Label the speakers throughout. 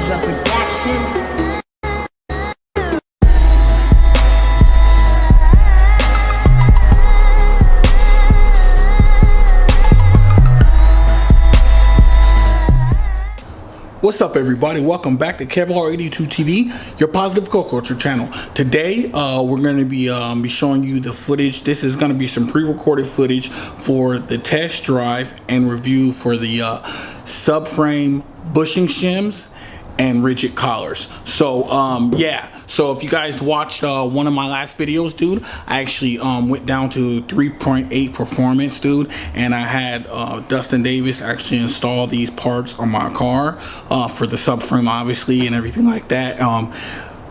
Speaker 1: the production.
Speaker 2: What's up, everybody? Welcome back to Kevlar82 TV, your positive car culture channel. Today we're going to be showing you the footage. This is going to be some pre-recorded footage for the test drive and review for the subframe bushing shims and rigid collars. So yeah, so if you guys watched one of my last videos, dude, I actually went down to 3.8 performance, dude, and I had Dustin Davis actually install these parts on my car for the subframe, obviously, and everything like that.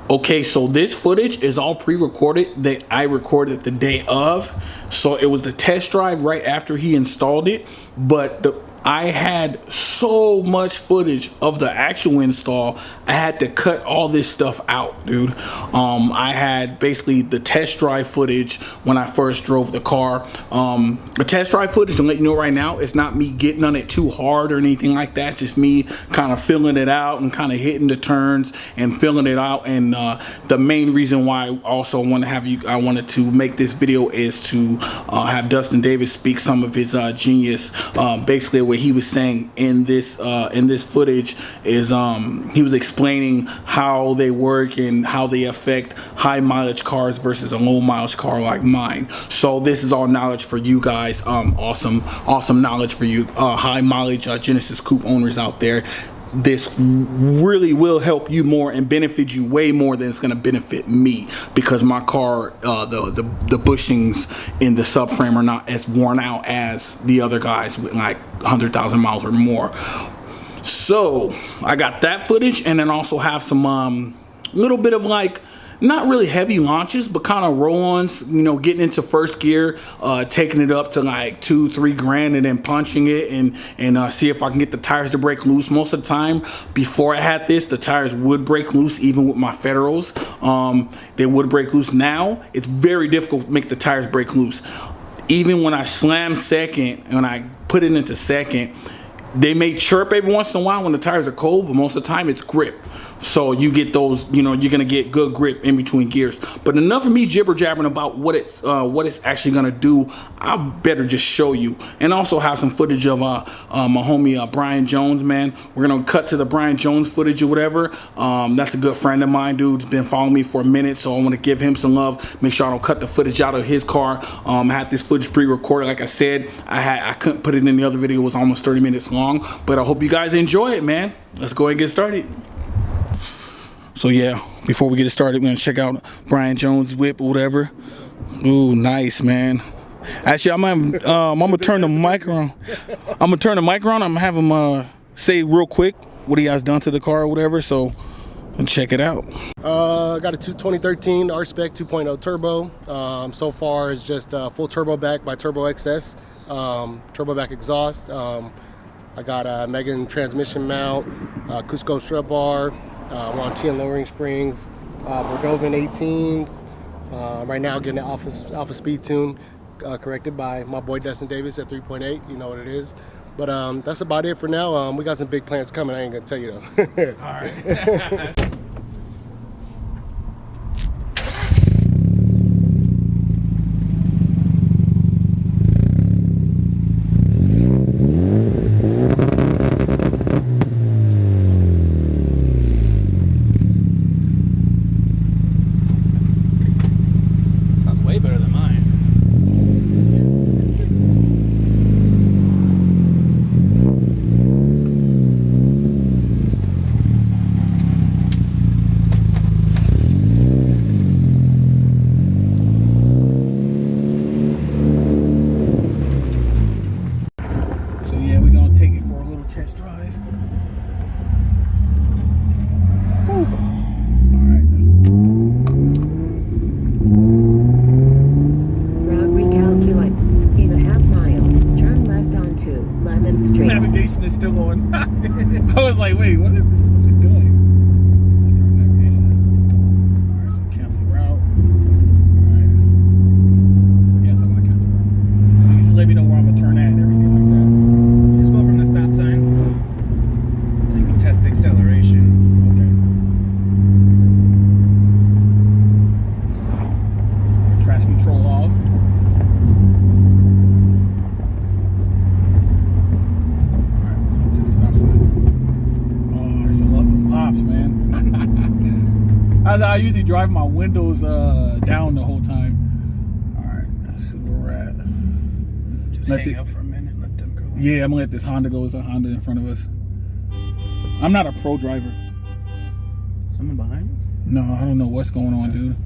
Speaker 2: Okay, so this footage is all pre-recorded that I recorded the day of. So it was the test drive right after he installed it, but I had so much footage of the actual install, I had to cut all this stuff out, dude. I had basically the test drive footage when I first drove the car. The test drive footage, I'm letting you know right now, it's not me getting on it too hard or anything like that. It's just me kind of filling it out and kind of hitting the turns and filling it out. And the main reason why I also want to have you, I wanted to make this video is to have Dustin Davis speak some of his genius. Basically what he was saying in this footage is he was explaining how they work and how they affect high mileage cars versus a low mileage car like mine. So this is all knowledge for you guys. Awesome knowledge for you high mileage Genesis Coupe owners out there. This really will help you more and benefit you way more than it's going to benefit me, because my car, the bushings in the subframe are not as worn out as the other guys with like 100,000 miles or more. So I got that footage, and then also have some little bit of like, not really heavy launches, but kind of roll-ons, you know, getting into first gear, taking it up to like 2-3 grand, and then punching it and see if I can get the tires to break loose. Most of the time before I had this, the tires would break loose even with my Federals. They would break loose. Now it's very difficult to make the tires break loose. Even when I slam second, when I put it into second, they may chirp every once in a while when the tires are cold, but most of the time it's grip. So you get those, you know, you're gonna get good grip in between gears. But enough of me jibber jabbering about what it's actually gonna do. I better just show you, and also have some footage of my homie Brian Jones, man. We're gonna cut to the Brian Jones footage or whatever. That's a good friend of mine, dude. He's been following me for a minute, so I want to give him some love. Make sure I don't cut the footage out of his car. I had this footage pre-recorded, like I said. I couldn't put it in the other video. It was almost 30 minutes long, but I hope you guys enjoy it, man. Let's go ahead and get started. So yeah, before we get started, we're gonna check out Brian Jones' whip or whatever. Ooh, nice, man. Actually, I'm gonna turn the mic around. I'm gonna have him say real quick what he has done to the car or whatever. So, and check it out.
Speaker 3: Got a 2013 R-Spec 2.0 turbo. So far it's just full turbo back by Turbo XS, turbo back exhaust. I got a Megan transmission mount, Cusco strut bar. We're on 10 lowering springs, Bordovan 18s. Right now getting an alpha speed tune corrected by my boy Dustin Davis at 3.8. You know what it is. But that's about it for now. We got some big plans coming. I ain't gonna tell you though. All right.
Speaker 2: Navigation is still on. I was like, wait, what's it doing? Navigation. Alright, so cancel route. Alright. Yes, I'm gonna cancel route. So you just let me know where I'm gonna turn at and everything like that.
Speaker 4: You just go from the stop sign so you can test the acceleration.
Speaker 2: I usually drive my windows down the whole time. All right, let's see where we're at.
Speaker 1: Just hang out for a minute, let them go.
Speaker 2: Yeah, I'm gonna let this Honda go. There's a Honda in front of us. I'm not a pro driver.
Speaker 1: Someone behind us?
Speaker 2: No, I don't know what's going on, dude.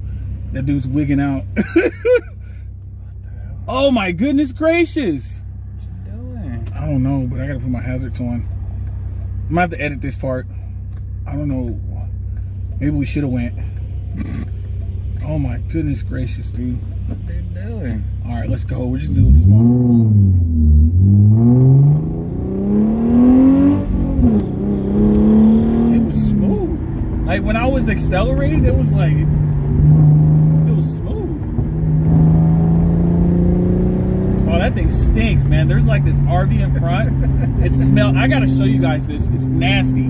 Speaker 2: That dude's wigging out.
Speaker 1: What the hell?
Speaker 2: Oh my goodness gracious.
Speaker 1: What you doing?
Speaker 2: I don't know, but I gotta put my hazards on. I'm gonna have to edit this part. I don't know. Maybe we should have went. Oh my goodness gracious, dude.
Speaker 1: What they're doing?
Speaker 2: All right, let's go. We're just doing a small. It was smooth. Like when I was accelerating, it was like, it was smooth. Oh, that thing stinks, man. There's like this RV in front. It smells. I gotta show you guys this. It's nasty.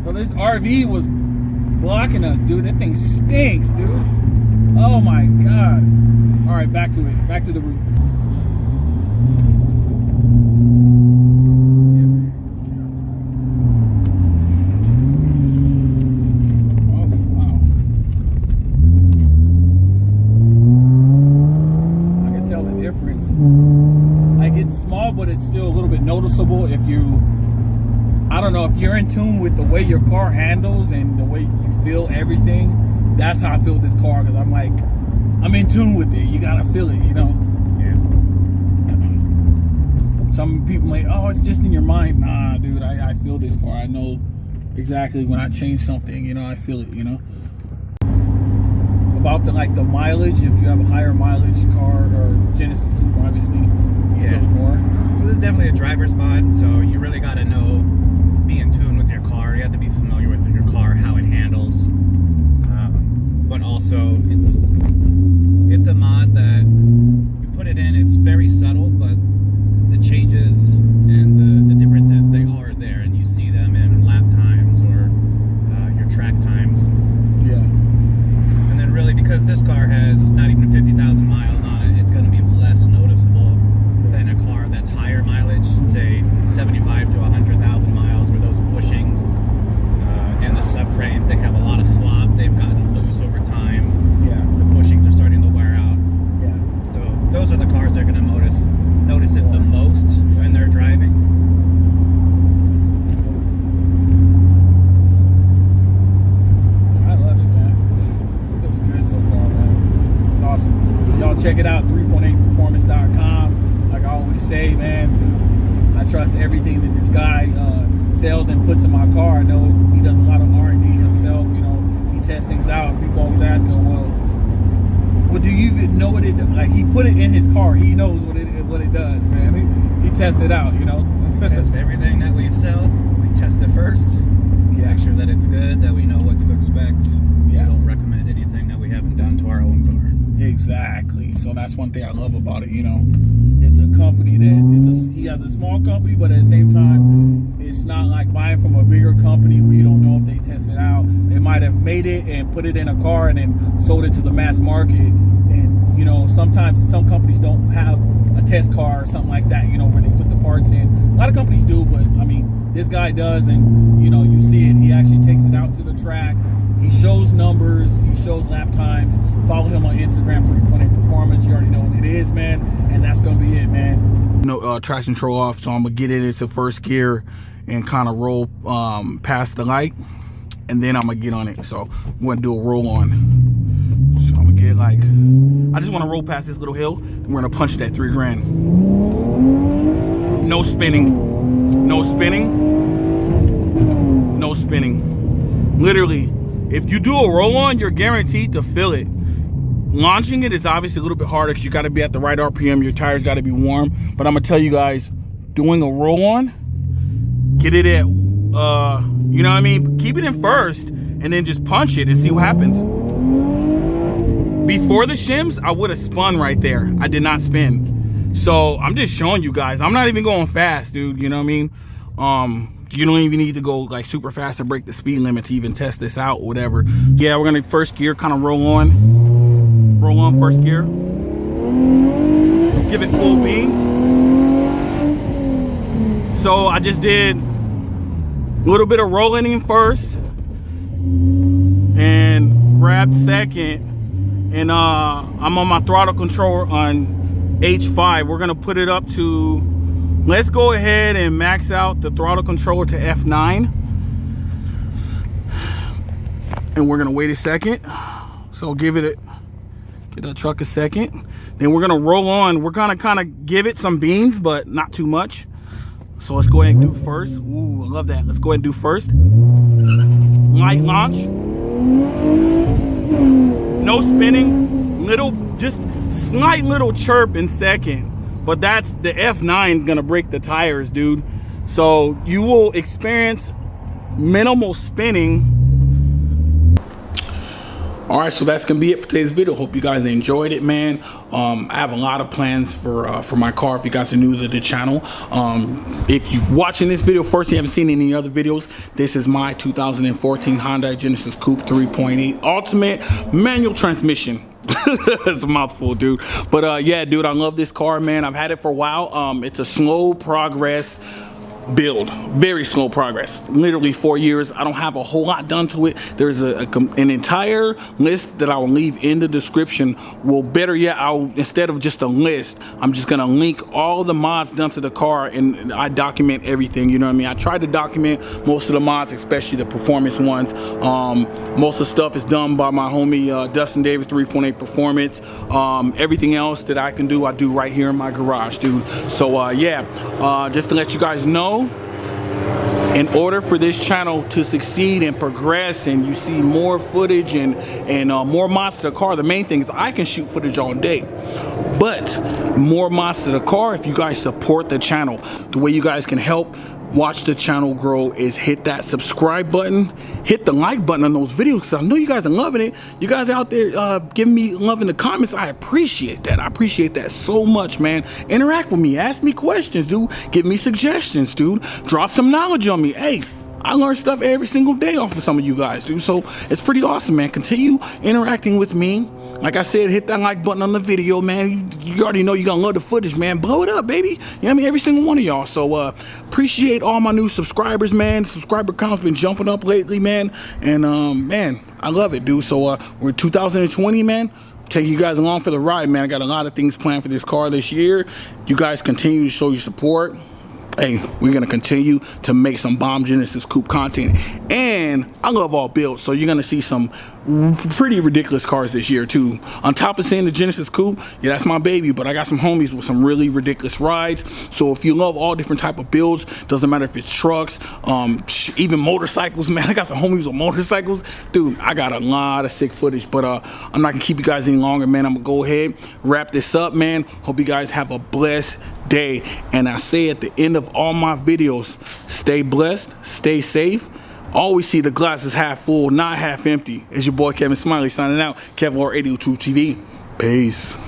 Speaker 2: So this RV was blocking us, dude. That thing stinks, dude. Oh my god. All right, back to it. Back to the route. Oh wow. I can tell the difference. Like it's small, but it's still a little bit noticeable if you. I don't know, if you're in tune with the way your car handles and the way you feel everything, that's how I feel with this car, because I'm like, I'm in tune with it. You gotta feel it, you know?
Speaker 1: Yeah.
Speaker 2: Some people may, oh, it's just in your mind. Nah, dude, I feel this car. I know exactly when I change something, you know, I feel it, you know? About the mileage, if you have a higher mileage car or Genesis Coupe, obviously, you feel it more.
Speaker 1: So this is definitely a driver's mod, so you really gotta know, be in tune with your car. You have to be familiar with your car, how it handles. But also, it's a mod that you put it in. It's very subtle, but the changes and the differences, they are there, and you see them in lap times or your track times.
Speaker 2: Yeah.
Speaker 1: And then really, because this car has not even 50,000 miles on it, it's going to be less noticeable than a car that's higher mileage, say 75 to 100,000 miles, where those bushings and the subframes, they have a lot of slop. They've gotten loose over time.
Speaker 2: Yeah.
Speaker 1: The bushings are starting to wear out.
Speaker 2: Yeah.
Speaker 1: So those are the cars they're going to notice it the most when they're driving.
Speaker 2: I love it, man. It was good so far, man. It's awesome. Y'all check it out, 3.8performance.com. Like I always say, man, dude, I trust everything that this guy sells and puts in my car. I know he does a lot of R&D himself, you know, he tests things out. People always ask him, well, do you even know what it does? Like, he put it in his car. He knows what it does, man. He tests it out, you know.
Speaker 1: We test everything that we sell. We test it first.
Speaker 2: Yeah.
Speaker 1: Make sure that it's good, that we know what to expect.
Speaker 2: Yeah.
Speaker 1: We don't recommend anything that we haven't done to our own car.
Speaker 2: Exactly. So that's one thing I love about it, you know. It's a company he has a small company, but at the same time, it's not like buying from a bigger company where you don't know if they test it out. They might have made it and put it in a car and then sold it to the mass market. And, you know, sometimes some companies don't have a test car or something like that, you know, where they put the parts in. A lot of companies do, but I mean, this guy does, and, you know, you see it. He actually takes it out to the track. He shows numbers. He shows lap times. Follow him on Instagram, 3.8 Performance. You already know what it is, man. And that's going to be it, man. No traction control off, so I'm going to get it into first gear and kind of roll past the light. And then I'm going to get on it. So I'm going to do a roll on. So I'm going to get like, I just want to roll past this little hill. And we're going to punch it at $3 grand. No spinning. No spinning. No spinning. Literally. If you do a roll-on, you're guaranteed to feel it. Launching it is obviously a little bit harder because you got to be at the right RPM. Your tires got to be warm. But I'm going to tell you guys, doing a roll-on, get it at, you know what I mean? Keep it in first and then just punch it and see what happens. Before the shims, I would have spun right there. I did not spin. So I'm just showing you guys. I'm not even going fast, dude. You know what I mean? You don't even need to go like super fast and break the speed limit to even test this out, whatever. Yeah, we're gonna first gear, kind of roll on first gear, give it full beans. So I just did a little bit of rolling in first, and grab second, and I'm on my throttle control on H5. We're gonna put it up to, let's go ahead and max out the throttle controller to F9, and we're gonna wait a second. So give that truck a second. Then we're gonna roll on. We're gonna kind of give it some beans, but not too much. So let's go ahead and do first. Ooh, I love that. Let's go ahead and do first. Light launch. No spinning. Little, just slight little chirp in second. But that's, the F9 is gonna break the tires, dude. So you will experience minimal spinning. All right, so that's gonna be it for today's video. Hope you guys enjoyed it, man. I have a lot of plans for my car. If you guys are new to the channel, if you're watching this video first, you haven't seen any other videos, this is my 2014 Hyundai Genesis Coupe 3.8 Ultimate manual transmission. It's a mouthful, dude. But yeah, dude, I love this car, man. I've had it for a while. It's a slow progress build, very slow progress, literally 4 years. I don't have a whole lot done to it. There's an entire list that I will leave in the description. Well, better yet, instead of just a list, I'm just gonna link all the mods done to the car, and I document everything, you know what I mean? I try to document most of the mods, especially the performance ones. Most of the stuff is done by my homie Dustin Davis, 3.8 Performance. Everything else that I can do, I do right here in my garage, dude. So yeah, just to let you guys know, in order for this channel to succeed and progress, and you see more footage and more mods to the car, the main thing is I can shoot footage all day, but more mods to the car if you guys support the channel. The way you guys can help watch the channel grow is hit that subscribe button, hit the like button on those videos, because I know you guys are loving it. You guys out there giving me love in the comments. I appreciate that. I appreciate that so much, man. Interact with me, ask me questions, dude. Give me suggestions, dude. Drop some knowledge on me. Hey, I learn stuff every single day off of some of you guys, dude. So it's pretty awesome, man. Continue interacting with me. Like I said, hit that like button on the video, man. You already know you're gonna love the footage, man. Blow it up, baby. You know what I mean? Every single one of y'all. So appreciate all my new subscribers, man. Subscriber count's been jumping up lately, man. And man, I love it, dude. So we're 2020, man. Take you guys along for the ride, man. I got a lot of things planned for this car this year. You guys continue to show your support. Hey, we're gonna continue to make some bomb Genesis Coupe content, and I love all builds, so you're gonna see some pretty ridiculous cars this year too. On top of saying the Genesis Coupe, yeah, that's my baby, but I got some homies with some really ridiculous rides. So if you love all different type of builds, doesn't matter if it's trucks, even motorcycles, man. I got some homies with motorcycles, dude. I got a lot of sick footage, but I'm not gonna keep you guys any longer, man. I'm gonna go ahead, wrap this up, man. Hope you guys have a blessed day, and I say at the end of all my videos, stay blessed, stay safe, always see the glass is half full, not half empty. It's your boy Kevin Smiley signing out. Kevlar 802 TV. Peace.